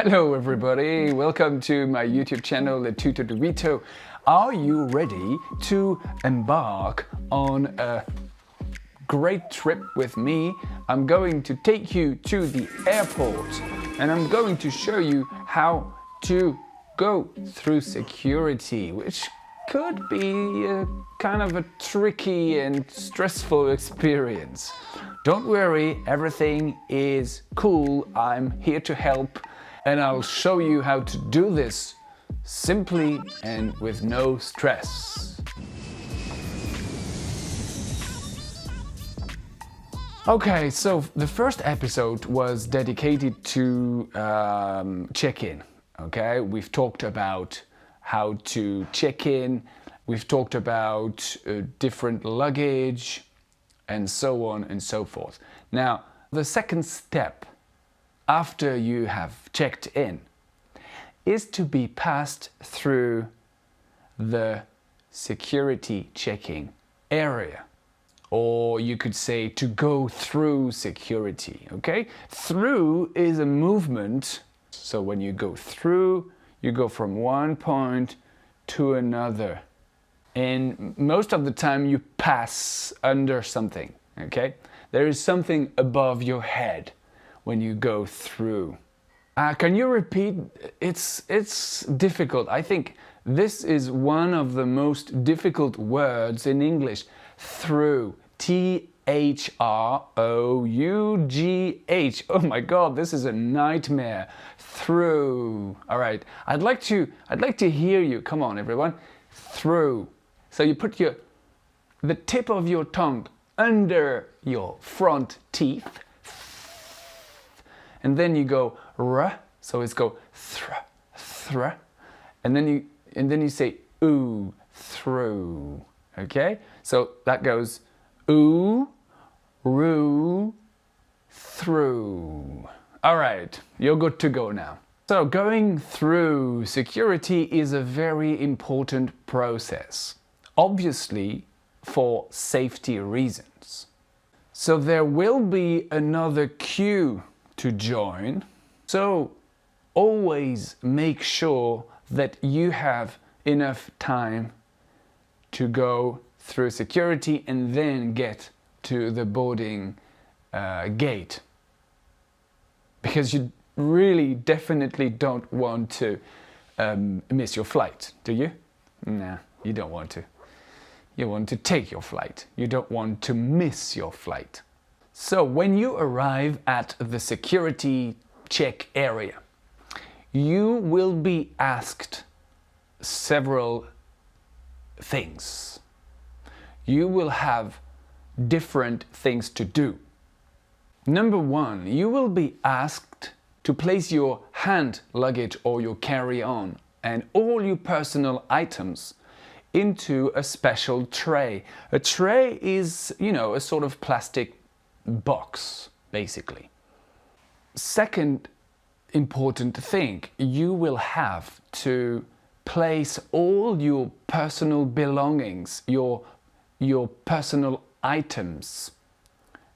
Hello everybody, welcome to my YouTube channel, the Tutor to Huito. Are you ready to embark on a great trip with me? I'm going to take you to the airport and I'm going to show you how to go through security, which could be a kind of a tricky and stressful experience. Don't worry, everything is cool. I'm here to help and I'll show you how to do this simply and with no stress. Okay, so the first episode was dedicated to check-in. Okay, we've talked about how to check in, we've talked about different luggage, and so on and so forth. Now, the second step after you have checked in is to be passed through the security checking area. Or you could say to go through security, okay? Through is a movement. So when you go through, you go from one point to another. And most of the time you pass under something, okay? There is something above your head when you go through. Can you repeat? It's difficult. I think this is one of the most difficult words in English. Through. Through. Oh my God, this is a nightmare. Through. All right. I'd like to hear you. Come on, everyone. Through. So you put the tip of your tongue under your front teeth. And then you go r, so it's go thr, and then you say ooh, through. Okay? So that goes ooh, roo, through. All right, you're good to go now. So going through security is a very important process, obviously for safety reasons. So there will be another queue to join. So always make sure that you have enough time to go through security and then get to the boarding gate. Because you really definitely don't want to miss your flight, do you? Nah, you don't want to. You want to take your flight. You don't want to miss your flight. So when you arrive at the security check area, you will be asked several things. You will have different things to do. Number one, you will be asked to place your hand luggage or your carry-on and all your personal items into a special tray. A tray is, a sort of plastic box, basically. Second important thing, you will have to place all your personal belongings, your personal items,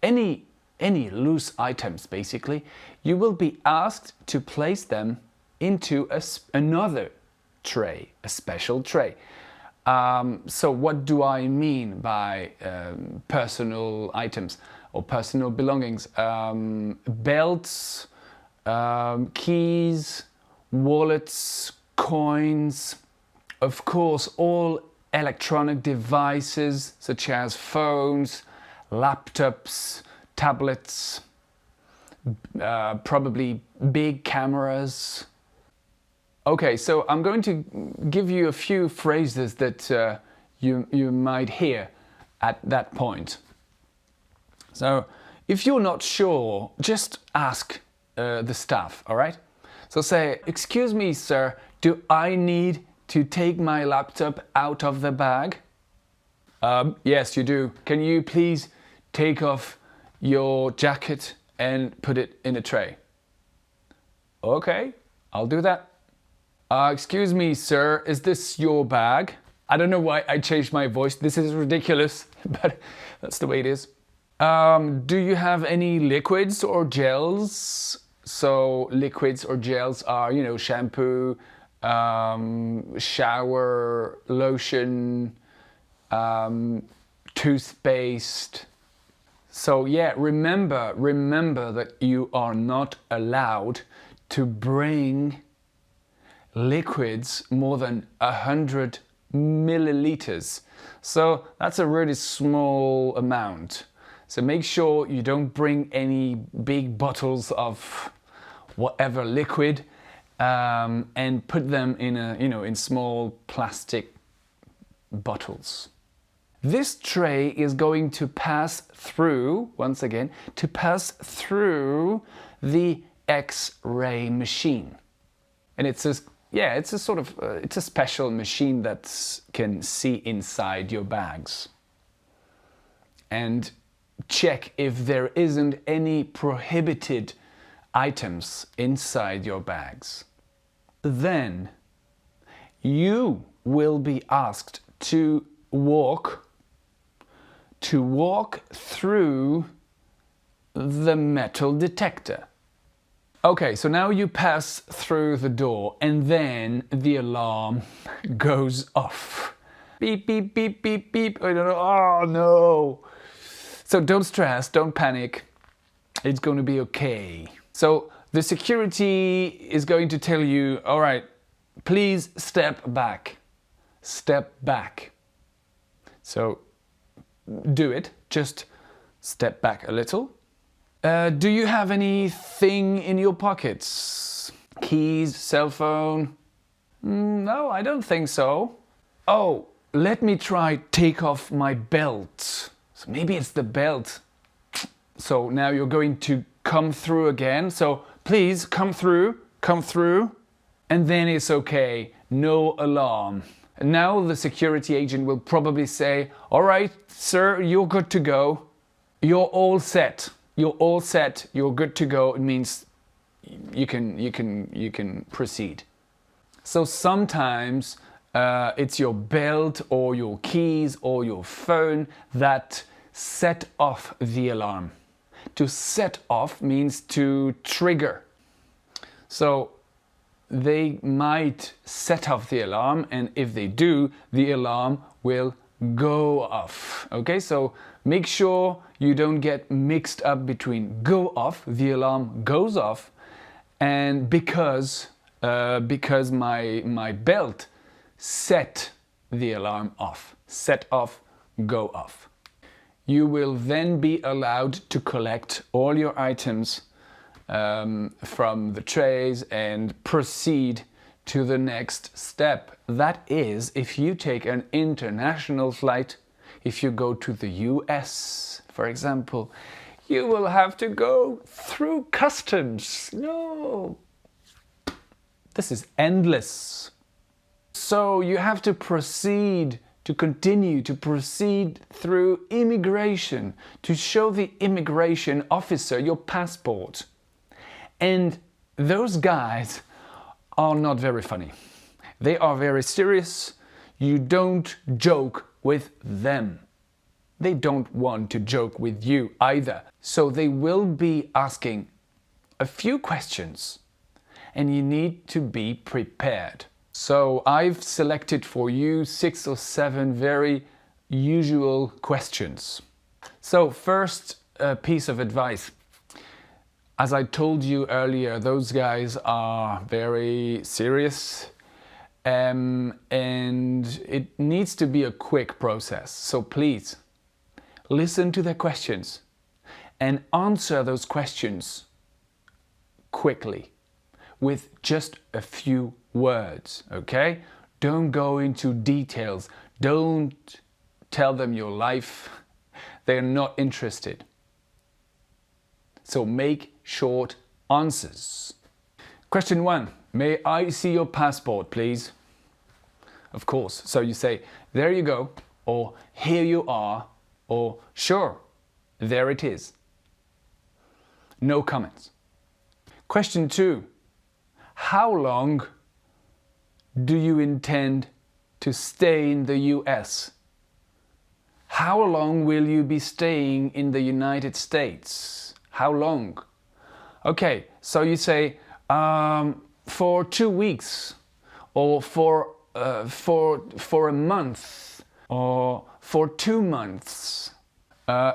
any loose items basically, you will be asked to place them into another tray, a special tray. So what do I mean by personal items or personal belongings? Belts, keys, wallets, coins, of course all electronic devices such as phones, laptops, tablets, probably big cameras. Okay, so I'm going to give you a few phrases that you might hear at that point. So if you're not sure, just ask the staff, all right? So say, excuse me, sir, do I need to take my laptop out of the bag? Yes, you do. Can you please take off your jacket and put it in a tray? Okay, I'll do that. Excuse me, sir, is this your bag? I don't know why I changed my voice. This is ridiculous, but that's the way it is. Do you have any liquids or gels? So liquids or gels are, you know, shampoo, shower lotion, toothpaste. So yeah, remember that you are not allowed to bring liquids more than 100 milliliters. So that's a really small amount. So make sure you don't bring any big bottles of whatever liquid and put them in in small plastic bottles. This tray is going to pass through, once again, to pass through the X-ray machine. And it's a special machine that can see inside your bags and check if there isn't any prohibited items inside your bags. Then you will be asked to walk through the metal detector. Okay, so now you pass through the door and then the alarm goes off. Beep, beep, beep, beep, beep. I don't know. Oh no. So don't stress, don't panic. It's going to be okay. So the security is going to tell you, all right, please step back. Step back. So do it. Just step back a little. Do you have anything in your pockets? Keys, cell phone? No, I don't think so. Oh, let me try take off my belt. So maybe it's the belt. So now you're going to come through again. So please come through. And then it's okay. No alarm. And now the security agent will probably say, all right, sir, you're good to go. You're all set. You're all set. You're good to go. It means you can proceed. So sometimes it's your belt or your keys or your phone that set off the alarm. To set off means to trigger. So they might set off the alarm, and if they do, the alarm will go off. Okay, so make sure you don't get mixed up between go off, the alarm goes off, and because my belt set the alarm off. Set off, go off. You will then be allowed to collect all your items from the trays and proceed to the next step. That is, if you take an international flight, if you go to the US, for example, you will have to go through customs. No, this is endless. So you have to continue to proceed through immigration, to show the immigration officer your passport. And those guys are not very funny. They are very serious. You don't joke with them. They don't want to joke with you either. So they will be asking a few questions and you need to be prepared. So I've selected for you 6 or 7 very usual questions. So first piece of advice. As I told you earlier, those guys are very serious and it needs to be a quick process. So please, listen to their questions and answer those questions quickly with just a few words, okay? Don't go into details. Don't tell them your life. They're not interested. So make short answers. Question 1. May I see your passport, please? Of course. So you say, there you go, or here you are, or sure, there it is. No comments. Question 2. How long do you intend to stay in the US? How long will you be staying in the United States? How long? Okay, so you say for 2 weeks, or for a month, or for 2 months.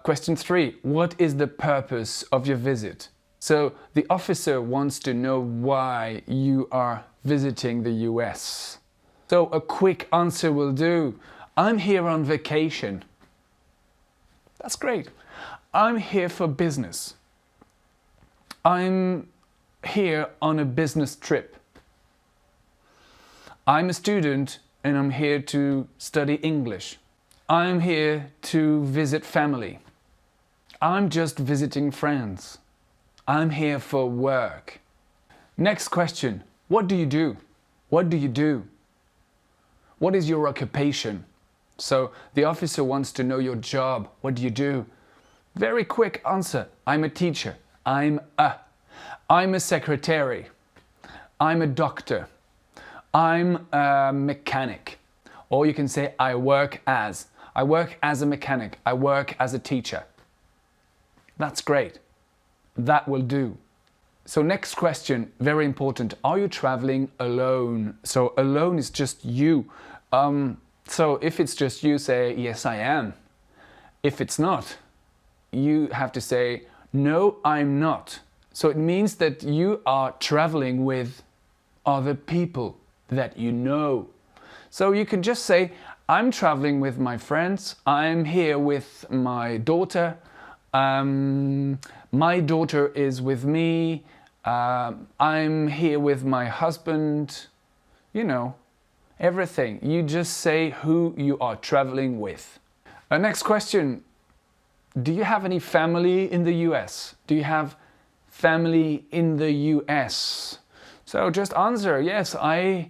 Question 3. What is the purpose of your visit? So the officer wants to know why you are visiting the US. So a quick answer will do. I'm here on vacation. That's great. I'm here for business. I'm here on a business trip. I'm a student and I'm here to study English. I'm here to visit family. I'm just visiting friends. I'm here for work. Next question. What do you do? What do you do? What is your occupation? So the officer wants to know your job. What do you do? Very quick answer. I'm a teacher. I'm a secretary. I'm a doctor. I'm a mechanic. Or you can say I work as a mechanic. I work as a teacher. That's great. That will do. So next question, very important. Are you traveling alone? So alone is just you. So if it's just you, say, yes, I am. If it's not, you have to say, no, I'm not. So it means that you are traveling with other people that you know. So you can just say, I'm traveling with my friends. I'm here with my daughter. My daughter is with me. I'm here with my husband. You know, everything. You just say who you are traveling with. Next question. Do you have any family in the US? Do you have family in the US? So just answer, yes, I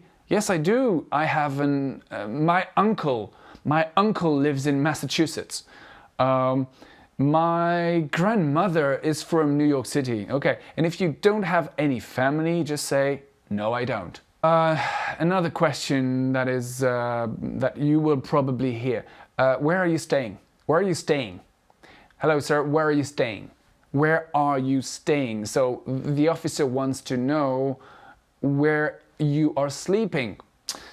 do. I have my uncle. My uncle lives in Massachusetts. My grandmother is from New York City. Okay, and if you don't have any family, just say, no, I don't. Another question that is that you will probably hear. Where are you staying? Where are you staying? Hello, sir, where are you staying? Where are you staying? So the officer wants to know where you are sleeping.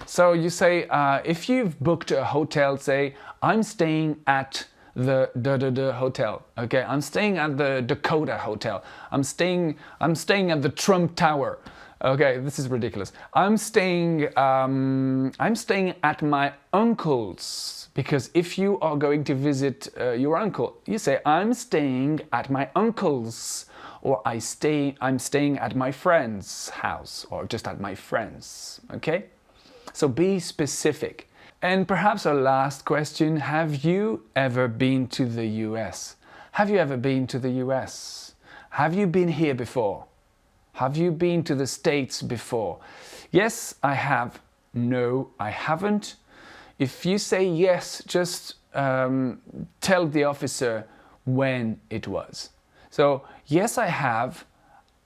So you say, if you've booked a hotel, say, I'm staying at the hotel. Okay, I'm staying at the Dakota Hotel. I'm staying at the Trump Tower. Okay, this is ridiculous. I'm staying at my uncle's, because if you are going to visit your uncle, you say I'm staying at my uncle's, or I'm staying at my friend's house, or just at my friend's. Okay, so be specific. And perhaps a last question: have you ever been to the US? Have you ever been to the US? Have you been here before? Have you been to the States before? Yes, I have. No, I haven't. If you say yes, just tell the officer when it was. So, yes, I have.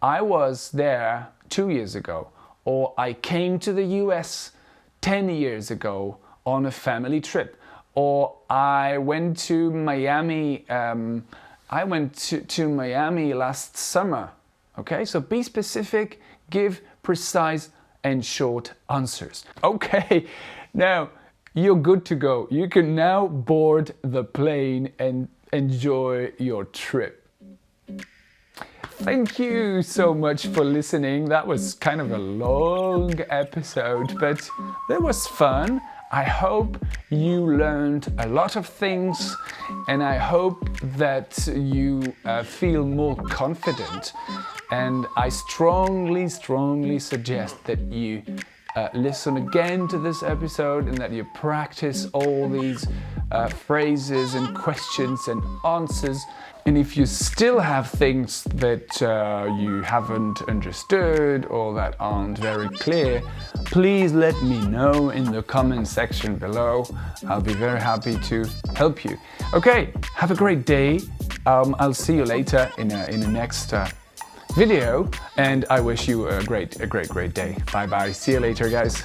I was there 2 years ago. Or I came to the US 10 years ago on a family trip. Or I went to Miami. I went to Miami last summer. Okay, so be specific, give precise and short answers. Okay, now you're good to go. You can now board the plane and enjoy your trip. Thank you so much for listening. That was kind of a long episode, but that was fun. I hope you learned a lot of things, and I hope that you feel more confident. And I strongly suggest that you listen again to this episode and that you practice all these phrases and questions and answers. And if you still have things that you haven't understood or that aren't very clear, please let me know in the comment section below. I'll be very happy to help you. Okay, have a great day. I'll see you later in the next video, and I wish you a great day. Bye bye. See you later, guys.